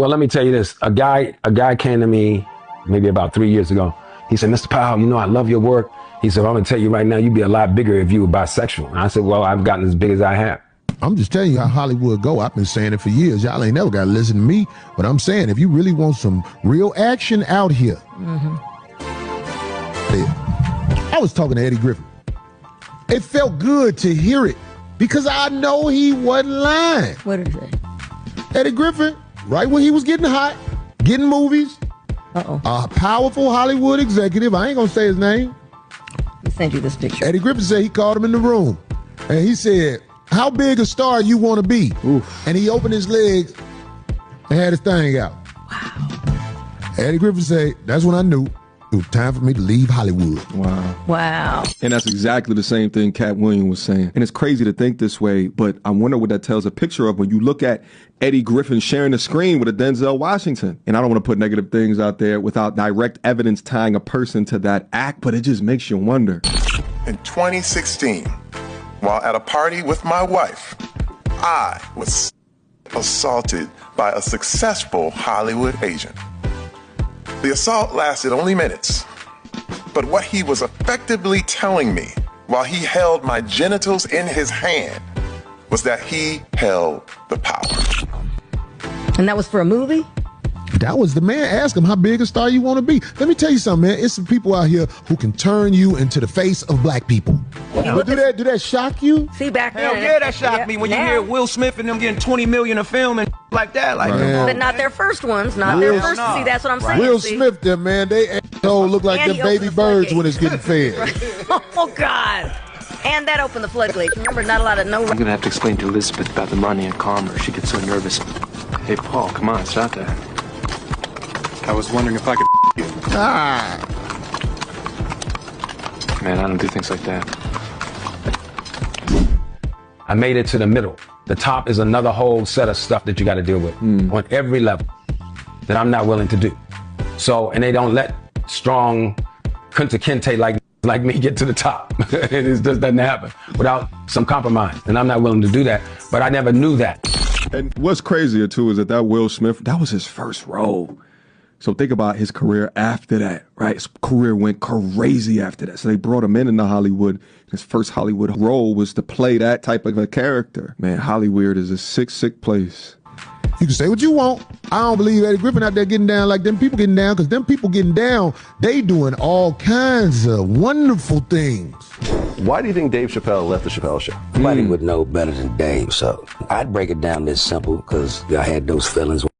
Well, let me tell you this. A guy came to me maybe about 3 years ago. He said, Mr. Powell, you know, I love your work. He said, well, I'm going to tell you right now, you'd be a lot bigger if you were bisexual. And I said, well, I've gotten as big as I have. I'm just telling you how Hollywood go. I've been saying it for years. Y'all ain't never got to listen to me. But I'm saying, if you really want some real action out here. I was talking to Eddie Griffin. It felt good to hear it because I know he wasn't lying. What did he say? Eddie Griffin, right when he was getting hot, getting movies, a powerful Hollywood executive, I ain't going to say his name. He sent you this picture. Eddie Griffin said he called him in the room, and he said, how big a star you want to be? Oof. And he opened his legs and had his thing out. Wow. Eddie Griffin said, that's when I knew it was time for me to leave Hollywood. Wow. And that's exactly the same thing Cat Williams was saying. And it's crazy to think this way, but I wonder what that tells a picture of when you look at Eddie Griffin sharing the screen with a Denzel Washington. And I don't want to put negative things out there without direct evidence tying a person to that act, but it just makes you wonder. In 2016, while at a party with my wife, I was assaulted by a successful Hollywood agent. The assault lasted only minutes, but what he was effectively telling me while he held my genitals in his hand was that he held the power. And that was for a movie? That was the man. Ask him how big a star you want to be. Let me tell you something, man. It's some people out here who can turn you into the face of black people. But do that shock you? See, back then. Hell yeah, that shocked me when you hear Will Smith and them getting $20 million a film and like that. Like, but not their first ones. Not their first. See, that's what I'm saying. Will Smith, them, man, they asshole look like them baby birds when it's getting fed. Oh, God. And that opened the floodgates. Remember, not a lot of no. I'm going to have to explain to Elizabeth about the money and calm her. She gets so nervous. Hey, Paul, come on, stop that. I was wondering if I could you. Man, I don't do things like that. I made it to the middle. The top is another whole set of stuff that you got to deal with on every level that I'm not willing to do. So, and they don't let strong Kunta Kinte like me get to the top. It just doesn't happen without some compromise. And I'm not willing to do that, but I never knew that. And what's crazier too is that Will Smith, that was his first role. So think about his career after that, right? His career went crazy after that. So they brought him into Hollywood. His first Hollywood role was to play that type of a character. Man, Hollywood is a sick, sick place. You can say what you want. I don't believe Eddie Griffin out there getting down like them people getting down, because them people getting down, they doing all kinds of wonderful things. Why do you think Dave Chappelle left the Chappelle Show? Nobody would know better than Dave, so I'd break it down this simple, because I had those feelings.